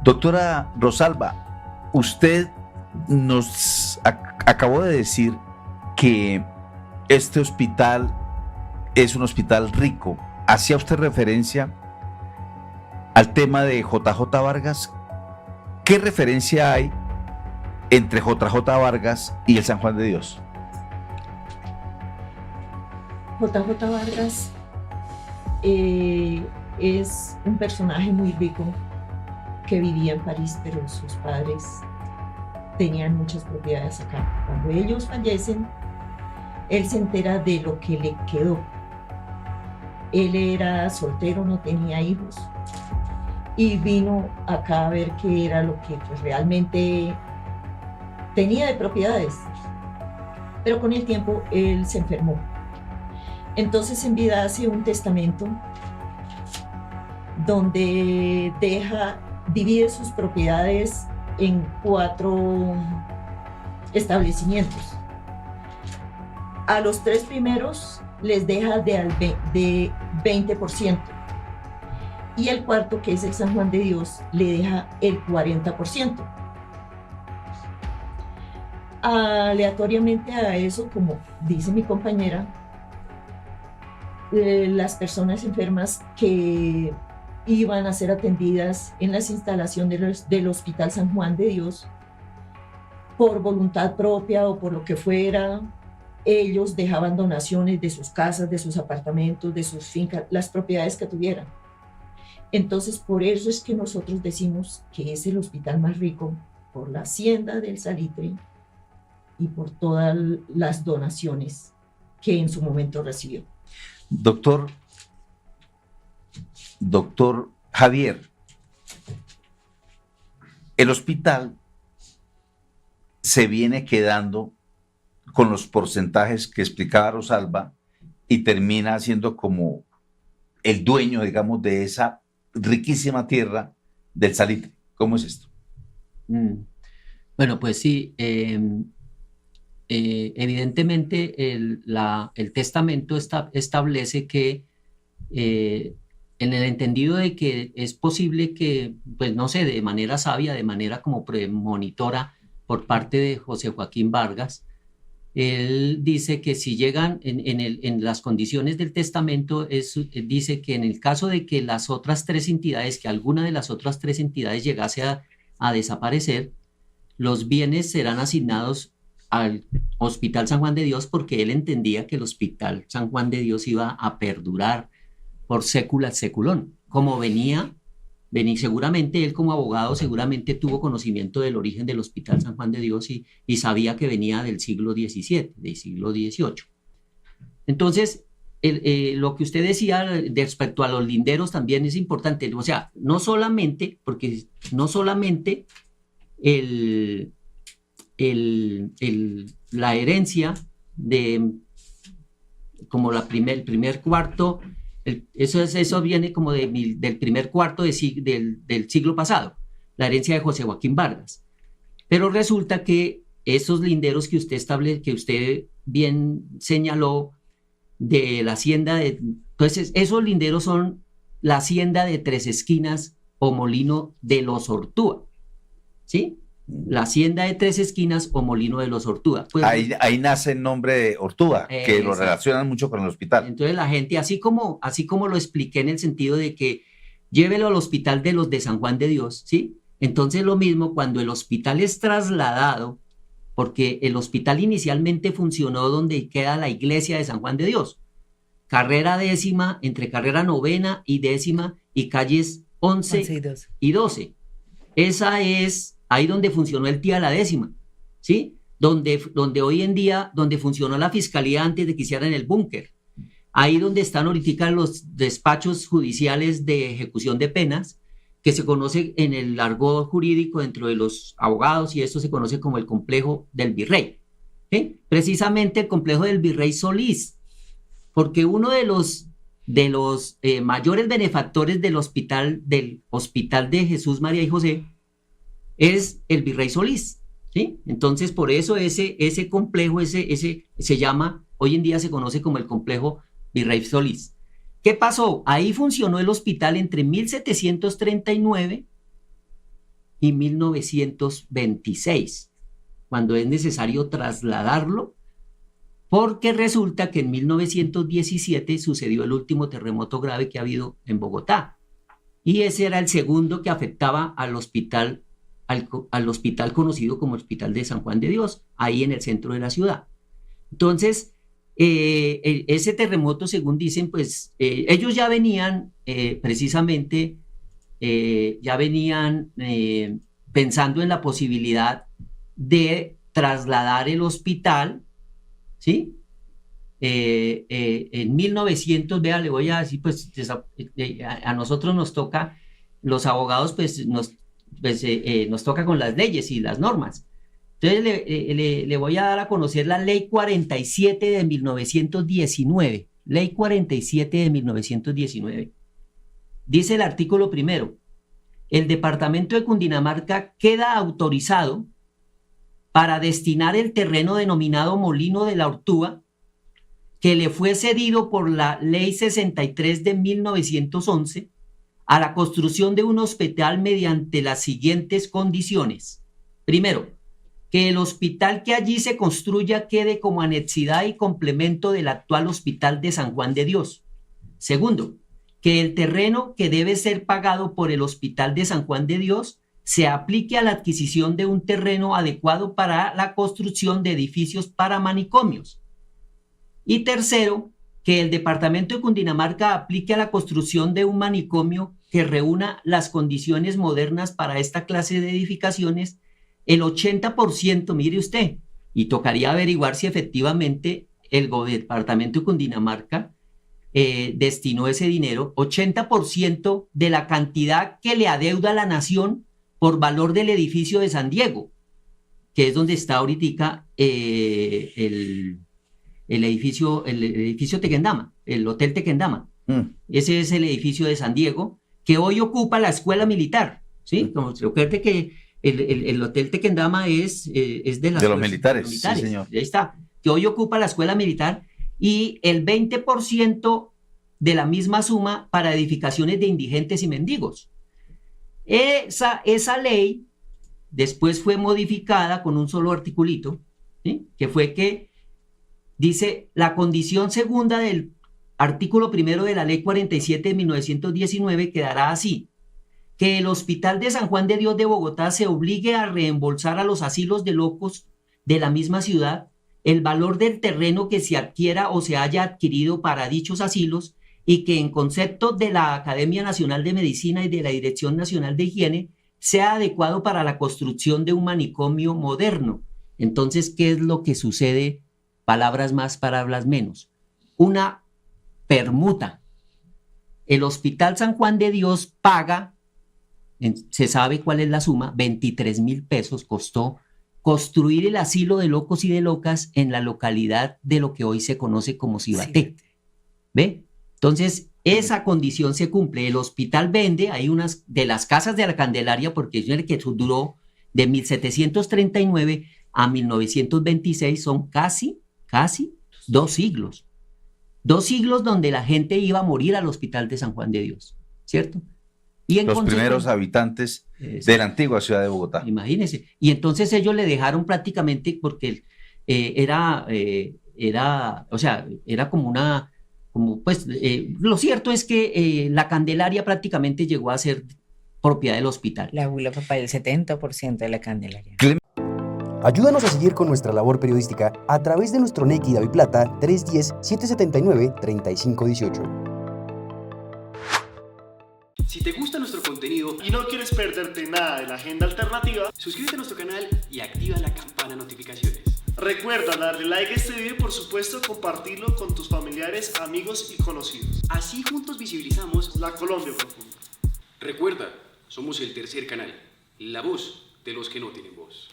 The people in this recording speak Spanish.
Doctora Rosalba, usted nos acabó de decir que este hospital es un hospital rico. ¿Hacía usted referencia al tema de JJ Vargas? ¿Qué referencia hay entre JJ Vargas y el San Juan de Dios? JJ Vargas es un personaje muy rico que vivía en París, pero sus padres tenían muchas propiedades acá. Cuando ellos fallecen, él se entera de lo que le quedó. Él era soltero, no tenía hijos, y vino acá a ver qué era lo que pues, realmente tenía de propiedades. Pero con el tiempo él se enfermó. Entonces en vida hace un testamento donde divide sus propiedades en 4 establecimientos. A los 3 primeros les deja de 20%, y el cuarto, que es el San Juan de Dios, le deja el 40%. Aleatoriamente a eso, como dice mi compañera, las personas enfermas que iban a ser atendidas en las instalaciones del Hospital San Juan de Dios, por voluntad propia o por lo que fuera, ellos dejaban donaciones de sus casas, de sus apartamentos, de sus fincas, las propiedades que tuvieran. Entonces, por eso es que nosotros decimos que es el hospital más rico, por la hacienda del Salitre y por todas las donaciones que en su momento recibió. Doctor Javier, el hospital se viene quedando con los porcentajes que explicaba Rosalba y termina siendo como el dueño, digamos, de esa riquísima tierra del Salitre. ¿Cómo es esto? Bueno, pues sí, evidentemente el testamento establece que en el entendido de que es posible que, pues no sé, de manera sabia, de manera como premonitora por parte de José Joaquín Vargas, él dice que si llegan en las condiciones del testamento, dice que en el caso de que las otras 3 entidades, que alguna de las otras 3 entidades llegase a desaparecer, los bienes serán asignados al Hospital San Juan de Dios, porque él entendía que el Hospital San Juan de Dios iba a perdurar por sécula seculón. Como venía seguramente él como abogado seguramente tuvo conocimiento del origen del Hospital San Juan de Dios y sabía que venía del siglo XVII, del siglo XVIII. Entonces, lo que usted decía respecto a los linderos también es importante. O sea, no solamente la herencia de como el primer cuarto, eso viene como del primer cuarto del siglo pasado, la herencia de José Joaquín Vargas. Pero resulta que esos linderos que usted bien señaló de la hacienda entonces esos linderos son la hacienda de Tres Esquinas o Molino de los Ortúa, ¿sí? La hacienda de Tres Esquinas o Molino de los Ortúa. Pues, ahí nace el nombre de Ortúa, que lo relacionan mucho con el hospital. Entonces la gente, así como lo expliqué en el sentido de que llévelo al hospital de los de San Juan de Dios, ¿sí? Entonces lo mismo cuando el hospital es trasladado, porque el hospital inicialmente funcionó donde queda la iglesia de San Juan de Dios, carrera 10ª, entre carrera 9ª y 10ª y calles 11 y 12. Esa es ahí donde funcionó el TIA la 10ª, ¿sí? Donde hoy en día, donde funcionó la fiscalía antes de que hicieran el búnker. Ahí donde están ahorita los despachos judiciales de ejecución de penas, que se conoce en el argot jurídico dentro de los abogados, y esto se conoce como el complejo del Virrey, ¿sí? Precisamente el complejo del Virrey Solís, porque uno de los mayores benefactores del hospital de Jesús, María y José es el Virrey Solís, ¿sí? Entonces, por eso ese complejo, se llama, hoy en día se conoce como el complejo Virrey Solís. ¿Qué pasó? Ahí funcionó el hospital entre 1739 y 1926, cuando es necesario trasladarlo, porque resulta que en 1917 sucedió el último terremoto grave que ha habido en Bogotá. Y ese era el segundo que afectaba al hospital conocido como Hospital de San Juan de Dios, ahí en el centro de la ciudad. Entonces, ese terremoto, según dicen, pues ellos ya venían precisamente, pensando en la posibilidad de trasladar el hospital, ¿sí? En 1900, vea, le voy a decir, pues a nosotros nos toca, los abogados, pues nos toca con las leyes y las normas. Entonces le voy a dar a conocer la Ley 47 de 1919. Ley 47 de 1919. Dice el artículo primero: el departamento de Cundinamarca queda autorizado para destinar el terreno denominado Molino de la Ortúa, que le fue cedido por la Ley 63 de 1911, a la construcción de un hospital mediante las siguientes condiciones. Primero, que el hospital que allí se construya quede como anexidad y complemento del actual Hospital de San Juan de Dios. Segundo, que el terreno que debe ser pagado por el Hospital de San Juan de Dios se aplique a la adquisición de un terreno adecuado para la construcción de edificios para manicomios. Y tercero, que el departamento de Cundinamarca aplique a la construcción de un manicomio que reúna las condiciones modernas para esta clase de edificaciones, el 80%, mire usted, y tocaría averiguar si efectivamente el departamento de Cundinamarca destinó ese dinero, 80% de la cantidad que le adeuda a la nación por valor del edificio de San Diego, que es donde está ahorita el edificio Tequendama, el Hotel Tequendama. Ese es el edificio de San Diego, que hoy ocupa la escuela militar, ¿sí? Como se recuerde que el Hotel Tequendama es de los militares. Sí, señor. Ahí está, que hoy ocupa la escuela militar, y el 20% de la misma suma para edificaciones de indigentes y mendigos. Esa ley después fue modificada con un solo articulito, ¿sí? Que fue que dice: la condición segunda del artículo primero de la Ley 47 de 1919 quedará así: que el Hospital de San Juan de Dios de Bogotá se obligue a reembolsar a los asilos de locos de la misma ciudad el valor del terreno que se adquiera o se haya adquirido para dichos asilos, y que en concepto de la Academia Nacional de Medicina y de la Dirección Nacional de Higiene sea adecuado para la construcción de un manicomio moderno. Entonces, ¿qué es lo que sucede? Palabras más, palabras menos. Una permuta. El Hospital San Juan de Dios paga, se sabe cuál es la suma, 23.000 pesos costó construir el asilo de locos y de locas en la localidad de lo que hoy se conoce como Cibaté. ¿Ve? Entonces, esa condición se cumple. El hospital vende, hay unas de las casas de la Candelaria, porque es el que duró de 1739 a 1926, son casi 2 siglos. 2 siglos donde la gente iba a morir al Hospital de San Juan de Dios, ¿cierto? Y en los primeros habitantes de la antigua ciudad de Bogotá. Imagínense. Y entonces ellos le dejaron prácticamente, porque era como lo cierto es que la Candelaria prácticamente llegó a ser propiedad del hospital. La bula fue para el 70% de la Candelaria. Ayúdanos a seguir con nuestra labor periodística a través de nuestro NEC y DaviPlata 310-779-3518. Si te gusta nuestro contenido y no quieres perderte nada de la agenda alternativa, suscríbete a nuestro canal y activa la campana de notificaciones. Recuerda darle like a este video y por supuesto compartirlo con tus familiares, amigos y conocidos. Así juntos visibilizamos la Colombia profunda. Recuerda, somos el tercer canal, la voz de los que no tienen voz.